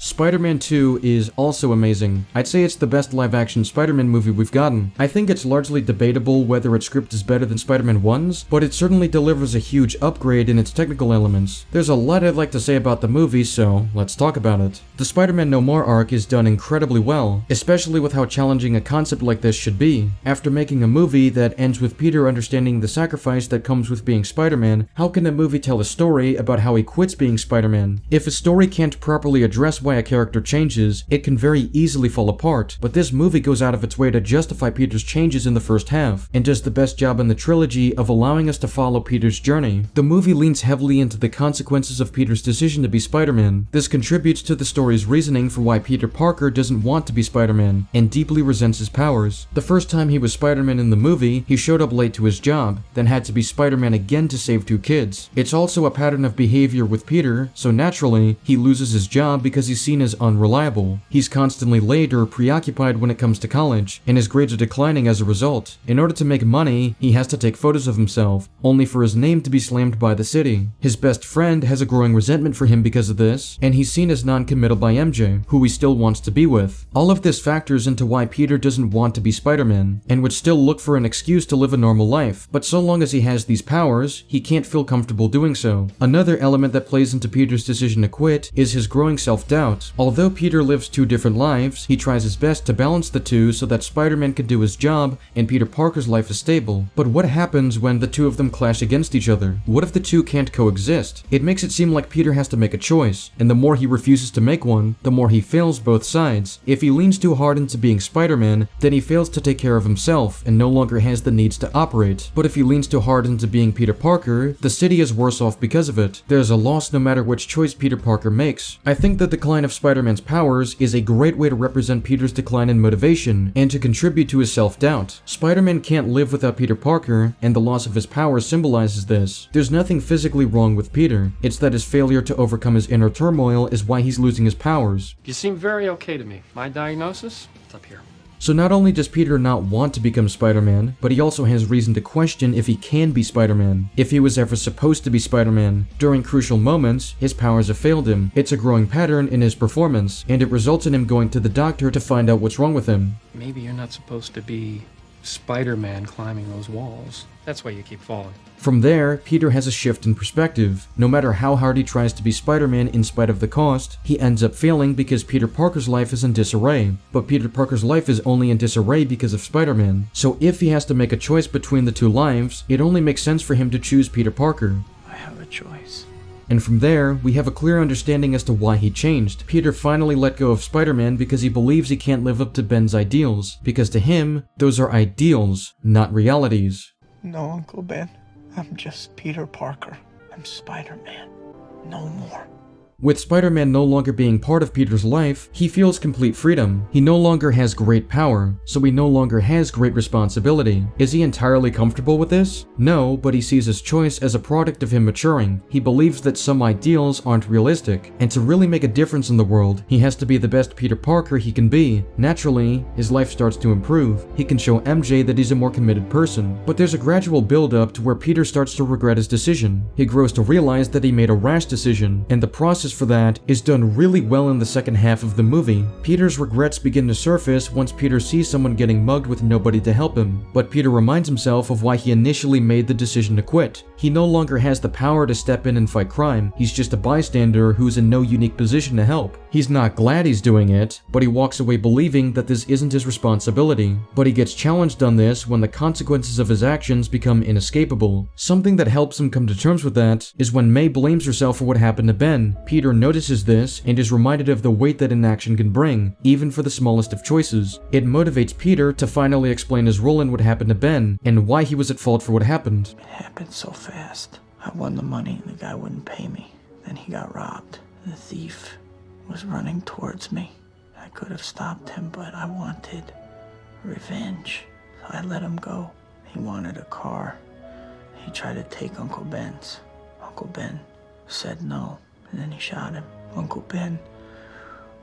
Spider-Man 2 is also amazing. I'd say it's the best live-action Spider-Man movie we've gotten. I think it's largely debatable whether its script is better than Spider-Man 1's, but it certainly delivers a huge upgrade in its technical elements. There's a lot I'd like to say about the movie, so let's talk about it. The Spider-Man No More arc is done incredibly well, especially with how challenging a concept like this should be. After making a movie that ends with Peter understanding the sacrifice that comes with being Spider-Man, how can a movie tell a story about how he quits being Spider-Man? If a story can't properly address why a character changes, it can very easily fall apart, but this movie goes out of its way to justify Peter's changes in the first half, and does the best job in the trilogy of allowing us to follow Peter's journey. The movie leans heavily into the consequences of Peter's decision to be Spider-Man. This contributes to the story's reasoning for why Peter Parker doesn't want to be Spider-Man, and deeply resents his powers. The first time he was Spider-Man in the movie, he showed up late to his job, then had to be Spider-Man again to save 2 kids. It's also a pattern of behavior with Peter, so naturally, he loses his job because he's seen as unreliable. He's constantly late or preoccupied when it comes to college, and his grades are declining as a result. In order to make money, he has to take photos of himself, only for his name to be slammed by the city. His best friend has a growing resentment for him because of this, and he's seen as non-committal by MJ, who he still wants to be with. All of this factors into why Peter doesn't want to be Spider-Man, and would still look for an excuse to live a normal life, but so long as he has these powers, he can't feel comfortable doing so. Another element that plays into Peter's decision to quit is his growing self-doubt. Although Peter lives 2 different lives, he tries his best to balance the two so that Spider-Man can do his job and Peter Parker's life is stable. But what happens when the two of them clash against each other? What if the two can't coexist? It makes it seem like Peter has to make a choice, and the more he refuses to make one, the more he fails both sides. If he leans too hard into being Spider-Man, then he fails to take care of himself and no longer has the needs to operate. But if he leans too hard into being Peter Parker, the city is worse off because of it. There's a loss no matter which choice Peter Parker makes. I think the decline of Spider-Man's powers is a great way to represent Peter's decline in motivation and to contribute to his self-doubt. Spider-Man can't live without Peter Parker, and the loss of his powers symbolizes this. There's nothing physically wrong with Peter. It's that his failure to overcome his inner turmoil is why he's losing his powers. You seem very okay to me. My diagnosis? It's up here. So not only does Peter not want to become Spider-Man, but he also has reason to question if he can be Spider-Man, if he was ever supposed to be Spider-Man. During crucial moments, his powers have failed him. It's a growing pattern in his performance, and it results in him going to the doctor to find out what's wrong with him. Maybe you're not supposed to be Spider-Man climbing those walls. That's why you keep falling. From there, Peter has a shift in perspective. No matter how hard he tries to be Spider-Man in spite of the cost, he ends up failing because Peter Parker's life is in disarray. But Peter Parker's life is only in disarray because of Spider-Man. So if he has to make a choice between the 2 lives, it only makes sense for him to choose Peter Parker. I have a choice. And from there, we have a clear understanding as to why he changed. Peter finally let go of Spider-Man because he believes he can't live up to Ben's ideals. Because to him, those are ideals, not realities. No, Uncle Ben. I'm just Peter Parker. I'm Spider-Man. No more. With Spider-Man no longer being part of Peter's life, he feels complete freedom. He no longer has great power, so he no longer has great responsibility. Is he entirely comfortable with this? No, but he sees his choice as a product of him maturing. He believes that some ideals aren't realistic, and to really make a difference in the world, he has to be the best Peter Parker he can be. Naturally, his life starts to improve. He can show MJ that he's a more committed person. But there's a gradual build-up to where Peter starts to regret his decision. He grows to realize that he made a rash decision, and the process for that is done really well in the second half of the movie. Peter's regrets begin to surface once Peter sees someone getting mugged with nobody to help him, but Peter reminds himself of why he initially made the decision to quit. He no longer has the power to step in and fight crime. He's just a bystander who's in no unique position to help. He's not glad he's doing it, but he walks away believing that this isn't his responsibility. But he gets challenged on this when the consequences of his actions become inescapable. Something that helps him come to terms with that is when May blames herself for what happened to Ben. Peter notices this and is reminded of the weight that inaction can bring, even for the smallest of choices. It motivates Peter to finally explain his role in what happened to Ben and why he was at fault for what happened. It happened so fast. I won the money and the guy wouldn't pay me. Then he got robbed. The thief was running towards me. I could have stopped him, but I wanted revenge. So I let him go. He wanted a car. He tried to take Uncle Ben's. Uncle Ben said no, and then he shot him. Uncle Ben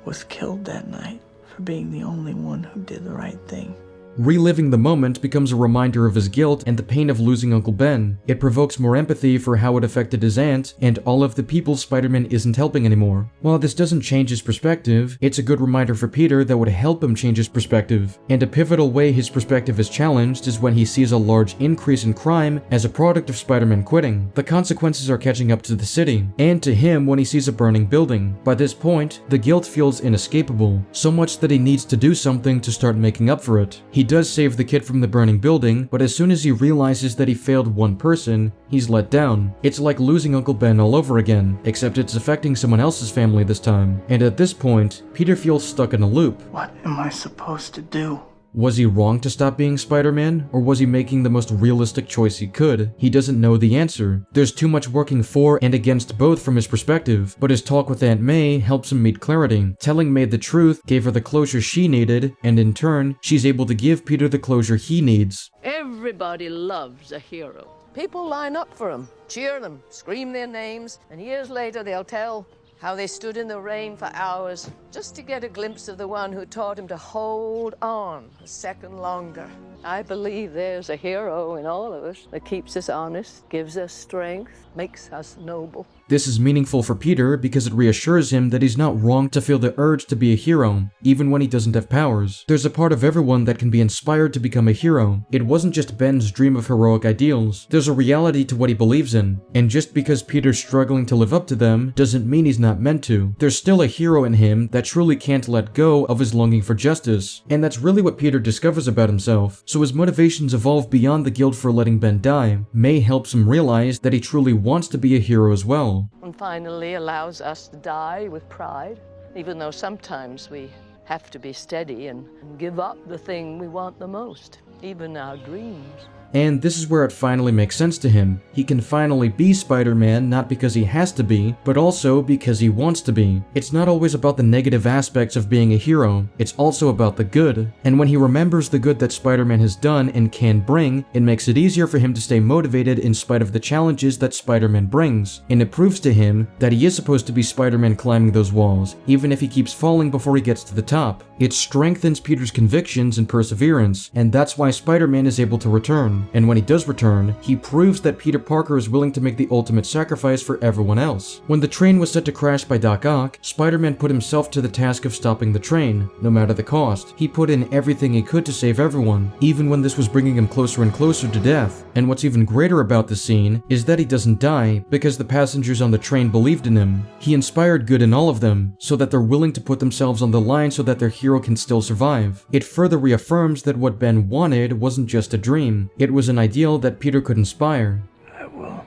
was killed that night for being the only one who did the right thing. Reliving the moment becomes a reminder of his guilt and the pain of losing Uncle Ben. It provokes more empathy for how it affected his aunt and all of the people Spider-Man isn't helping anymore. While this doesn't change his perspective, it's a good reminder for Peter that would help him change his perspective. And a pivotal way his perspective is challenged is when he sees a large increase in crime as a product of Spider-Man quitting. The consequences are catching up to the city, and to him when he sees a burning building. By this point, the guilt feels inescapable, so much that he needs to do something to start making up for it. He does save the kid from the burning building, but as soon as he realizes that he failed one person, he's let down. It's like losing Uncle Ben all over again, except it's affecting someone else's family this time. And at this point, Peter feels stuck in a loop. What am I supposed to do? Was he wrong to stop being Spider-Man, or was he making the most realistic choice he could? He doesn't know the answer. There's too much working for and against both from his perspective, but his talk with Aunt May helps him meet clarity. Telling May the truth gave her the closure she needed, and in turn, she's able to give Peter the closure he needs. Everybody loves a hero. People line up for them, cheer them, scream their names, and years later they'll tell how they stood in the rain for hours just to get a glimpse of the one who taught him to hold on a second longer. I believe there's a hero in all of us that keeps us honest, gives us strength, makes us noble. This is meaningful for Peter because it reassures him that he's not wrong to feel the urge to be a hero, even when he doesn't have powers. There's a part of everyone that can be inspired to become a hero. It wasn't just Ben's dream of heroic ideals. There's a reality to what he believes in, and just because Peter's struggling to live up to them doesn't mean he's not meant to. There's still a hero in him that truly can't let go of his longing for justice, and that's really what Peter discovers about himself. So his motivations evolve beyond the guilt for letting Ben die. May helps him realize that he truly wants to be a hero as well. And finally allows us to die with pride, even though sometimes we have to be steady and give up the thing we want the most, even our dreams. And this is where it finally makes sense to him. He can finally be Spider-Man not because he has to be, but also because he wants to be. It's not always about the negative aspects of being a hero, it's also about the good. And when he remembers the good that Spider-Man has done and can bring, it makes it easier for him to stay motivated in spite of the challenges that Spider-Man brings. And it proves to him that he is supposed to be Spider-Man climbing those walls, even if he keeps falling before he gets to the top. It strengthens Peter's convictions and perseverance, and that's why Spider-Man is able to return. And when he does return, he proves that Peter Parker is willing to make the ultimate sacrifice for everyone else. When the train was set to crash by Doc Ock, Spider-Man put himself to the task of stopping the train, no matter the cost. He put in everything he could to save everyone, even when this was bringing him closer and closer to death. And what's even greater about this scene is that he doesn't die because the passengers on the train believed in him. He inspired good in all of them, so that they're willing to put themselves on the line so that their hero can still survive. It further reaffirms that what Ben wanted wasn't just a dream, it was an ideal that Peter could inspire. I will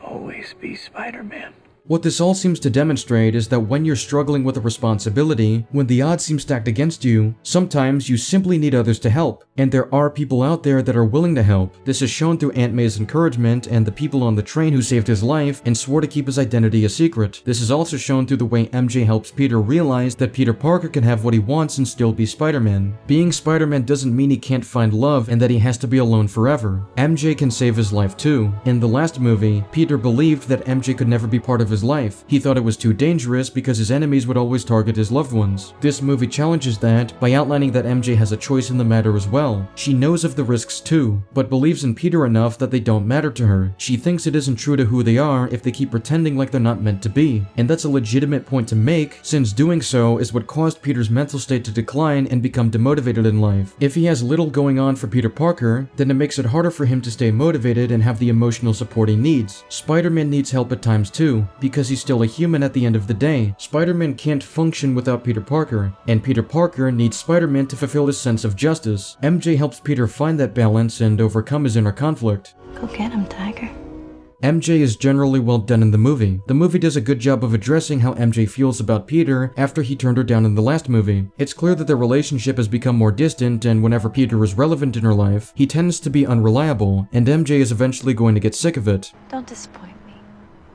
always be Spider-Man. What this all seems to demonstrate is that when you're struggling with a responsibility, when the odds seem stacked against you, sometimes you simply need others to help, and there are people out there that are willing to help. This is shown through Aunt May's encouragement and the people on the train who saved his life and swore to keep his identity a secret. This is also shown through the way MJ helps Peter realize that Peter Parker can have what he wants and still be Spider-Man. Being Spider-Man doesn't mean he can't find love and that he has to be alone forever. MJ can save his life too. In the last movie, Peter believed that MJ could never be part of his life. He thought it was too dangerous because his enemies would always target his loved ones. This movie challenges that by outlining that MJ has a choice in the matter as well. She knows of the risks too, but believes in Peter enough that they don't matter to her. She thinks it isn't true to who they are if they keep pretending like they're not meant to be. And that's a legitimate point to make, since doing so is what caused Peter's mental state to decline and become demotivated in life. If he has little going on for Peter Parker, then it makes it harder for him to stay motivated and have the emotional support he needs. Spider-Man needs help at times too, because he's still a human at the end of the day. Spider-Man can't function without Peter Parker, and Peter Parker needs Spider-Man to fulfill his sense of justice. MJ helps Peter find that balance and overcome his inner conflict. Go get him, Tiger. MJ is generally well done in the movie. The movie does a good job of addressing how MJ feels about Peter after he turned her down in the last movie. It's clear that their relationship has become more distant, and whenever Peter is relevant in her life, he tends to be unreliable, and MJ is eventually going to get sick of it. Don't disappoint me.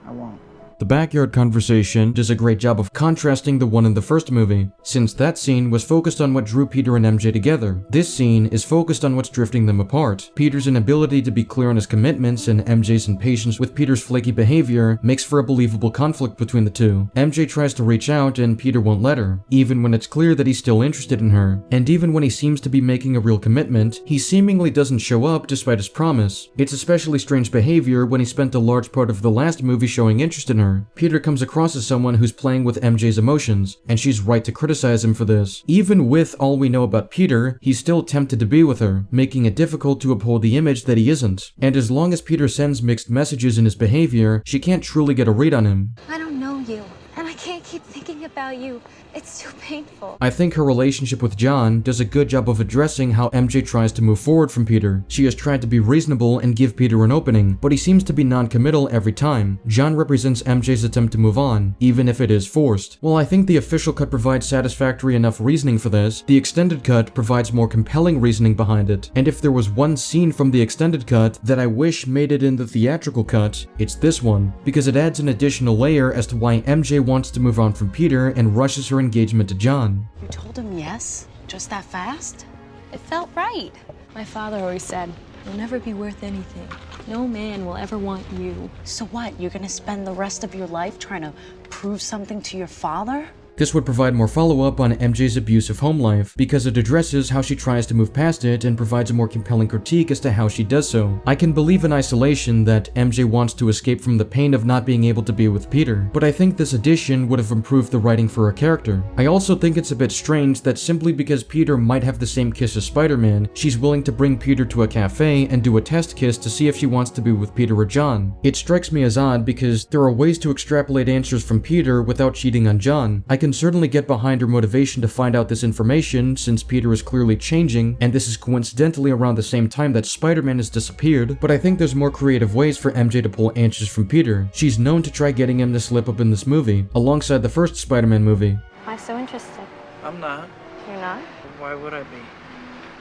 I won't. The backyard conversation does a great job of contrasting the one in the first movie, since that scene was focused on what drew Peter and MJ together. This scene is focused on what's drifting them apart. Peter's inability to be clear on his commitments and MJ's impatience with Peter's flaky behavior makes for a believable conflict between the two. MJ tries to reach out and Peter won't let her, even when it's clear that he's still interested in her. And even when he seems to be making a real commitment, he seemingly doesn't show up despite his promise. It's especially strange behavior when he spent a large part of the last movie showing interest in her. Peter comes across as someone who's playing with MJ's emotions, and she's right to criticize him for this. Even with all we know about Peter, he's still tempted to be with her, making it difficult to uphold the image that he isn't. And as long as Peter sends mixed messages in his behavior, she can't truly get a read on him. I don't know you, and I can't keep thinking about you. It's too painful. I think her relationship with John does a good job of addressing how MJ tries to move forward from Peter. She has tried to be reasonable and give Peter an opening, but he seems to be non-committal every time. John represents MJ's attempt to move on, even if it is forced. While I think the official cut provides satisfactory enough reasoning for this, the extended cut provides more compelling reasoning behind it. And if there was one scene from the extended cut that I wish made it in the theatrical cut, it's this one, because it adds an additional layer as to why MJ wants to move on from Peter and rushes her engagement to John. You told him yes? Just that fast? It felt right. My father always said, you'll never be worth anything. No man will ever want you. So what, you're gonna spend the rest of your life trying to prove something to your father? This would provide more follow-up on MJ's abusive home life, because it addresses how she tries to move past it and provides a more compelling critique as to how she does so. I can believe in isolation that MJ wants to escape from the pain of not being able to be with Peter, but I think this addition would have improved the writing for her character. I also think it's a bit strange that simply because Peter might have the same kiss as Spider-Man, she's willing to bring Peter to a cafe and do a test kiss to see if she wants to be with Peter or John. It strikes me as odd because there are ways to extrapolate answers from Peter without cheating on John. I can certainly get behind her motivation to find out this information since Peter is clearly changing, and this is coincidentally around the same time that Spider-Man has disappeared, but I think there's more creative ways for MJ to pull answers from Peter. She's known to try getting him to slip up in this movie, alongside the first Spider-Man movie. Why so interested? I'm not. You're not? Why would I be?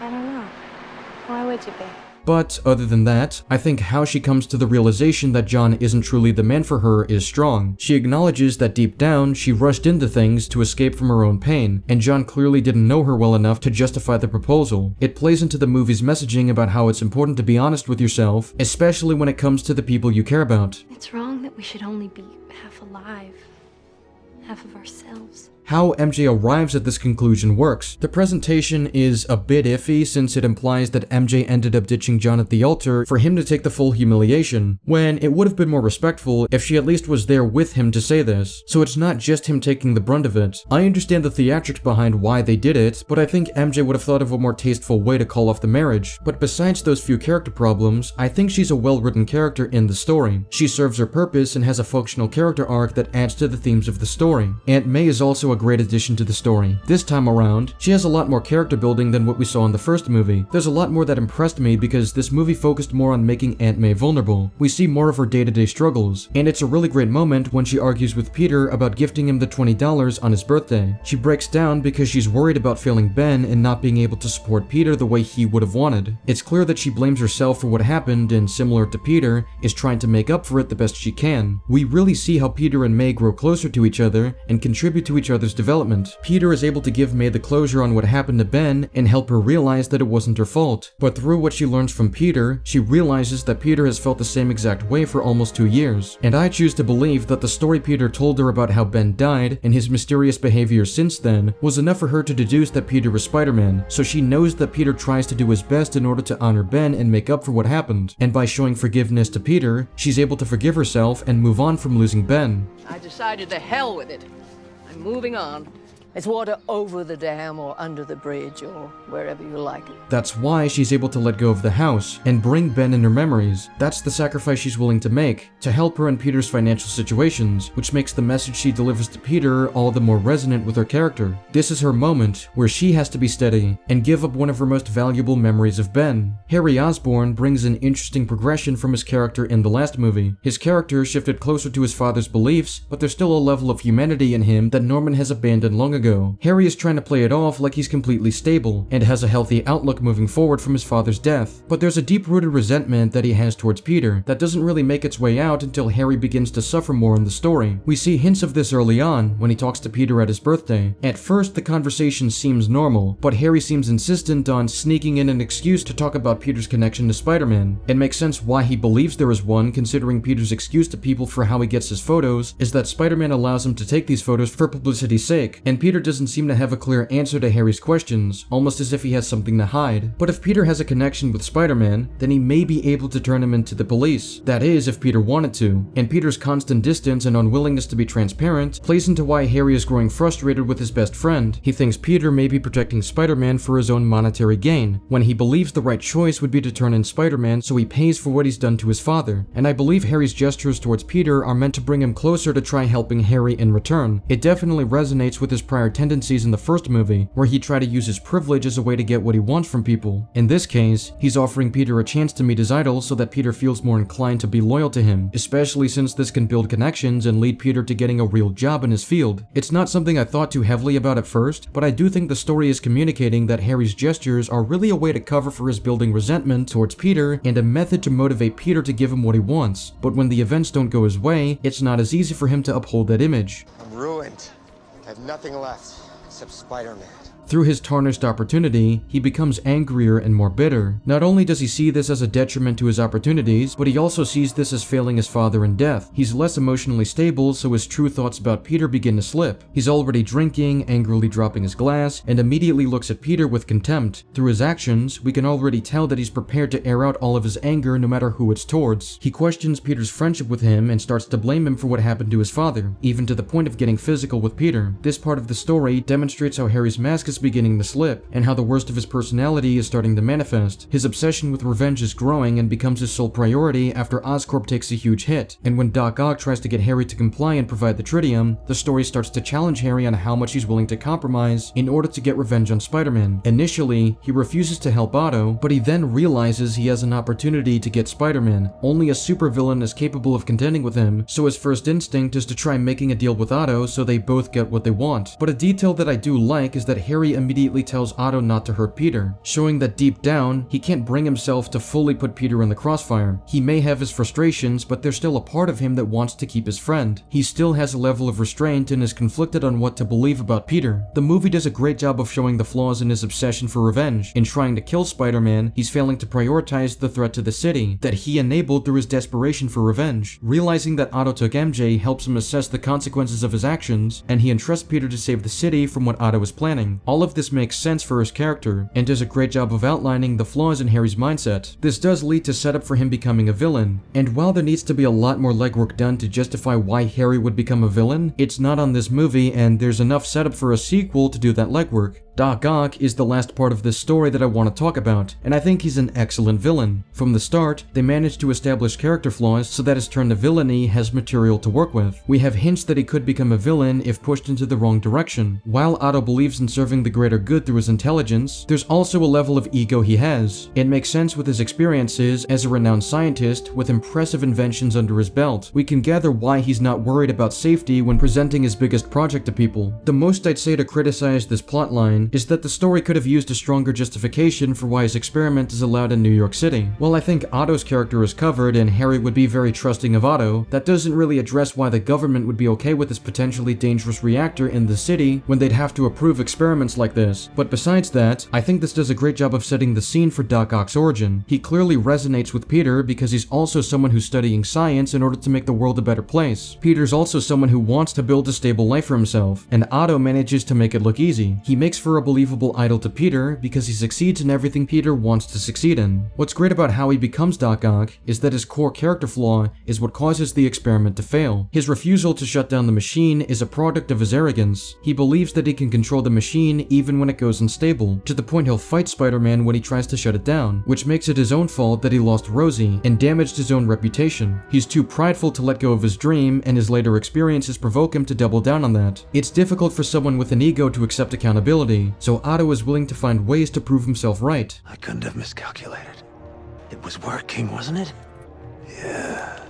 I don't know. Why would you be? But other than that, I think how she comes to the realization that John isn't truly the man for her is strong. She acknowledges that deep down, she rushed into things to escape from her own pain, and John clearly didn't know her well enough to justify the proposal. It plays into the movie's messaging about how it's important to be honest with yourself, especially when it comes to the people you care about. It's wrong that we should only be half alive. Half of ourselves. How MJ arrives at this conclusion works. The presentation is a bit iffy since it implies that MJ ended up ditching John at the altar for him to take the full humiliation, when it would have been more respectful if she at least was there with him to say this, so it's not just him taking the brunt of it. I understand the theatrics behind why they did it, but I think MJ would have thought of a more tasteful way to call off the marriage. But besides those few character problems, I think she's a well-written character in the story. She serves her purpose and has a functional character arc that adds to the themes of the story. Aunt May is also a great addition to the story. This time around, she has a lot more character building than what we saw in the first movie. There's a lot more that impressed me because this movie focused more on making Aunt May vulnerable. We see more of her day-to-day struggles, and it's a really great moment when she argues with Peter about gifting him the $20 on his birthday. She breaks down because she's worried about failing Ben and not being able to support Peter the way he would have wanted. It's clear that she blames herself for what happened and, similar to Peter, is trying to make up for it the best she can. We really see how Peter and May grow closer to each other and contribute to each other's development. Peter is able to give May the closure on what happened to Ben and help her realize that it wasn't her fault. But through what she learns from Peter, she realizes that Peter has felt the same exact way for almost 2 years. And I choose to believe that the story Peter told her about how Ben died and his mysterious behavior since then was enough for her to deduce that Peter was Spider-Man, so she knows that Peter tries to do his best in order to honor Ben and make up for what happened. And by showing forgiveness to Peter, she's able to forgive herself and move on from losing Ben. I decided to hell with it. I'm moving on. It's water over the dam or under the bridge or wherever you like it. That's why she's able to let go of the house and bring Ben in her memories. That's the sacrifice she's willing to make to help her in Peter's financial situations, which makes the message she delivers to Peter all the more resonant with her character. This is her moment where she has to be steady and give up one of her most valuable memories of Ben. Harry Osborn brings an interesting progression from his character in the last movie. His character shifted closer to his father's beliefs, but there's still a level of humanity in him that Norman has abandoned long ago. Harry is trying to play it off like he's completely stable and has a healthy outlook moving forward from his father's death, but there's a deep-rooted resentment that he has towards Peter that doesn't really make its way out until Harry begins to suffer more in the story. We see hints of this early on when he talks to Peter at his birthday. At first, the conversation seems normal, but Harry seems insistent on sneaking in an excuse to talk about Peter's connection to Spider-Man. It makes sense why he believes there is one, considering Peter's excuse to people for how he gets his photos is that Spider-Man allows him to take these photos for publicity's sake, and Peter doesn't seem to have a clear answer to Harry's questions, almost as if he has something to hide. But if Peter has a connection with Spider-Man, then he may be able to turn him into the police. That is, if Peter wanted to. And Peter's constant distance and unwillingness to be transparent plays into why Harry is growing frustrated with his best friend. He thinks Peter may be protecting Spider-Man for his own monetary gain, when he believes the right choice would be to turn in Spider-Man so he pays for what he's done to his father. And I believe Harry's gestures towards Peter are meant to bring him closer to try helping Harry in return. It definitely resonates with his prior tendencies in the first movie, where he tried to use his privilege as a way to get what he wants from people. In this case, he's offering Peter a chance to meet his idol so that Peter feels more inclined to be loyal to him, especially since this can build connections and lead Peter to getting a real job in his field. It's not something I thought too heavily about at first, but I do think the story is communicating that Harry's gestures are really a way to cover for his building resentment towards Peter and a method to motivate Peter to give him what he wants. But when the events don't go his way, it's not as easy for him to uphold that image. I'm ruined. I have nothing left except Spider-Man. Through his tarnished opportunity, he becomes angrier and more bitter. Not only does he see this as a detriment to his opportunities, but he also sees this as failing his father in death. He's less emotionally stable, so his true thoughts about Peter begin to slip. He's already drinking, angrily dropping his glass, and immediately looks at Peter with contempt. Through his actions, we can already tell that he's prepared to air out all of his anger no matter who it's towards. He questions Peter's friendship with him and starts to blame him for what happened to his father, even to the point of getting physical with Peter. This part of the story demonstrates how Harry's mask is beginning to slip, and how the worst of his personality is starting to manifest. His obsession with revenge is growing and becomes his sole priority after Oscorp takes a huge hit, and when Doc Ock tries to get Harry to comply and provide the tritium, the story starts to challenge Harry on how much he's willing to compromise in order to get revenge on Spider-Man. Initially, he refuses to help Otto, but he then realizes he has an opportunity to get Spider-Man. Only a supervillain is capable of contending with him, so his first instinct is to try making a deal with Otto so they both get what they want. But a detail that I do like is that Harry immediately tells Otto not to hurt Peter, showing that deep down, he can't bring himself to fully put Peter in the crossfire. He may have his frustrations, but there's still a part of him that wants to keep his friend. He still has a level of restraint and is conflicted on what to believe about Peter. The movie does a great job of showing the flaws in his obsession for revenge. In trying to kill Spider-Man, he's failing to prioritize the threat to the city that he enabled through his desperation for revenge. Realizing that Otto took MJ helps him assess the consequences of his actions, and he entrusts Peter to save the city from what Otto is planning. All of this makes sense for his character, and does a great job of outlining the flaws in Harry's mindset. This does lead to setup for him becoming a villain, and while there needs to be a lot more legwork done to justify why Harry would become a villain, it's not on this movie, and there's enough setup for a sequel to do that legwork. Doc Ock is the last part of this story that I want to talk about, and I think he's an excellent villain. From the start, they managed to establish character flaws so that his turn to villainy has material to work with. We have hints that he could become a villain if pushed into the wrong direction. While Otto believes in serving the greater good through his intelligence, there's also a level of ego he has. It makes sense with his experiences as a renowned scientist with impressive inventions under his belt. We can gather why he's not worried about safety when presenting his biggest project to people. The most I'd say to criticize this plotline is that the story could have used a stronger justification for why his experiment is allowed in New York City. While I think Otto's character is covered and Harry would be very trusting of Otto, that doesn't really address why the government would be okay with this potentially dangerous reactor in the city when they'd have to approve experiments like this. But besides that, I think this does a great job of setting the scene for Doc Ock's origin. He clearly resonates with Peter because he's also someone who's studying science in order to make the world a better place. Peter's also someone who wants to build a stable life for himself, and Otto manages to make it look easy. He makes for a believable idol to Peter because he succeeds in everything Peter wants to succeed in. What's great about how he becomes Doc Ock is that his core character flaw is what causes the experiment to fail. His refusal to shut down the machine is a product of his arrogance. He believes that he can control the machine even when it goes unstable, to the point he'll fight Spider-Man when he tries to shut it down, which makes it his own fault that he lost Rosie and damaged his own reputation. He's too prideful to let go of his dream, and his later experiences provoke him to double down on that. It's difficult for someone with an ego to accept accountability, so Otto is willing to find ways to prove himself right. I couldn't have miscalculated. It was working, wasn't it? Yes.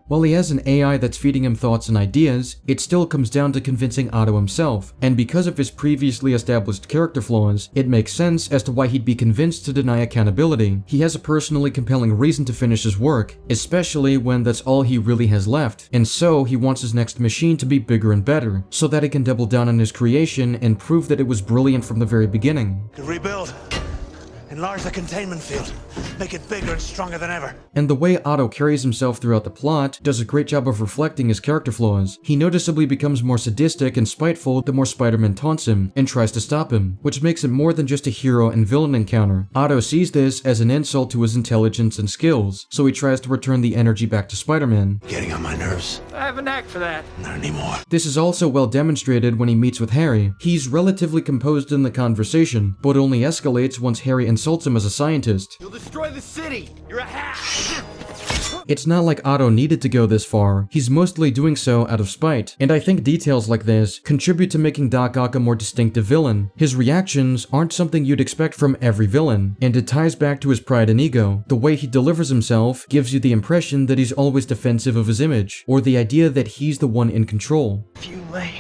While he has an AI that's feeding him thoughts and ideas, it still comes down to convincing Otto himself, and because of his previously established character flaws, it makes sense as to why he'd be convinced to deny accountability. He has a personally compelling reason to finish his work, especially when that's all he really has left, and so he wants his next machine to be bigger and better, so that he can double down on his creation and prove that it was brilliant from the very beginning. To rebuild. Enlarge the containment field. Make it bigger and stronger than ever. And the way Otto carries himself throughout the plot does a great job of reflecting his character flaws. He noticeably becomes more sadistic and spiteful the more Spider-Man taunts him and tries to stop him, which makes it more than just a hero and villain encounter. Otto sees this as an insult to his intelligence and skills, so he tries to return the energy back to Spider-Man. Getting on my nerves. I have a knack for that. Not anymore. This is also well demonstrated when he meets with Harry. He's relatively composed in the conversation, but only escalates once Harry insults him as a scientist. You'll destroy the city. You're a hack. It's not like Otto needed to go this far. He's mostly doing so out of spite, and I think details like this contribute to making Doc Ock a more distinctive villain. His reactions aren't something you'd expect from every villain, and it ties back to his pride and ego. The way he delivers himself gives you the impression that he's always defensive of his image, or the idea that he's the one in control. If you lay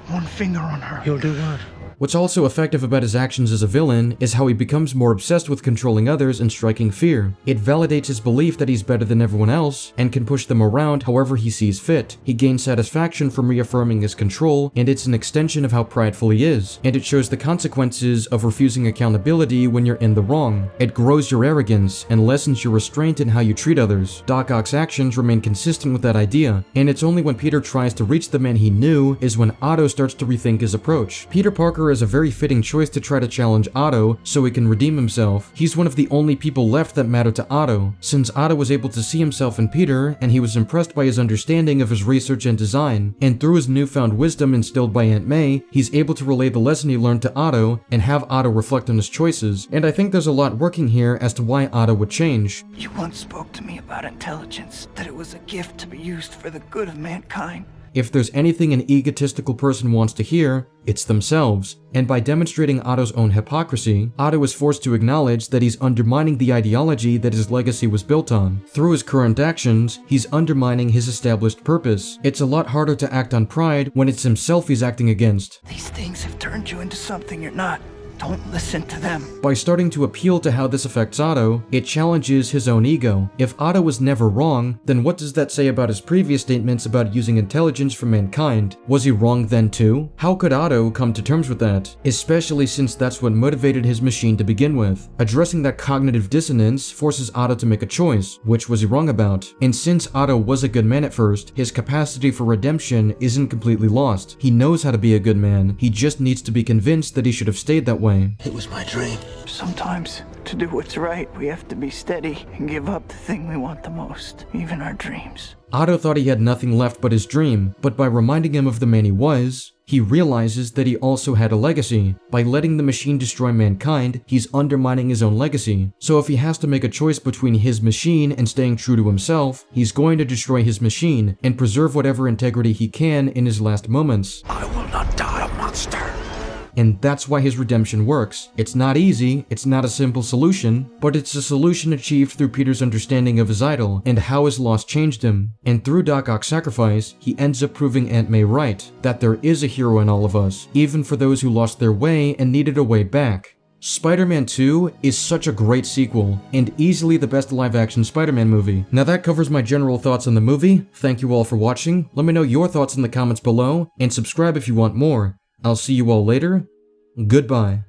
one finger on her, You'll do what? What's also effective about his actions as a villain is how he becomes more obsessed with controlling others and striking fear. It validates his belief that he's better than everyone else and can push them around however he sees fit. He gains satisfaction from reaffirming his control, and it's an extension of how prideful he is, and it shows the consequences of refusing accountability when you're in the wrong. It grows your arrogance and lessens your restraint in how you treat others. Doc Ock's actions remain consistent with that idea, and it's only when Peter tries to reach the man he knew is when Otto starts to rethink his approach. Peter Parker is a very fitting choice to try to challenge Otto so he can redeem himself. He's one of the only people left that matter to Otto, since Otto was able to see himself in Peter and he was impressed by his understanding of his research and design, and through his newfound wisdom instilled by Aunt May, he's able to relay the lesson he learned to Otto and have Otto reflect on his choices, and I think there's a lot working here as to why Otto would change. you once spoke to me about intelligence, that it was a gift to be used for the good of mankind. If there's anything an egotistical person wants to hear, it's themselves. And by demonstrating Otto's own hypocrisy, Otto is forced to acknowledge that he's undermining the ideology that his legacy was built on. Through his current actions, he's undermining his established purpose. It's a lot harder to act on pride when it's himself he's acting against. These things have turned you into something you're not. Don't listen to them. By starting to appeal to how this affects Otto, it challenges his own ego. If Otto was never wrong, then what does that say about his previous statements about using intelligence for mankind? Was he wrong then too? How could Otto come to terms with that? Especially since that's what motivated his machine to begin with. Addressing that cognitive dissonance forces Otto to make a choice. Which was he wrong about? And since Otto was a good man at first, his capacity for redemption isn't completely lost. He knows how to be a good man. He just needs to be convinced that he should have stayed that way. It was my dream. Sometimes, to do what's right, we have to be steady and give up the thing we want the most, even our dreams. Otto thought he had nothing left but his dream, but by reminding him of the man he was, he realizes that he also had a legacy. By letting the machine destroy mankind, he's undermining his own legacy. So if he has to make a choice between his machine and staying true to himself, he's going to destroy his machine and preserve whatever integrity he can in his last moments. I will not die a monster. And that's why his redemption works. It's not easy, it's not a simple solution, but it's a solution achieved through Peter's understanding of his idol and how his loss changed him. And through Doc Ock's sacrifice, he ends up proving Aunt May right, that there is a hero in all of us, even for those who lost their way and needed a way back. Spider-Man 2 is such a great sequel, and easily the best live-action Spider-Man movie. Now that covers my general thoughts on the movie. Thank you all for watching. Let me know your thoughts in the comments below, and subscribe if you want more. I'll see you all later. Goodbye.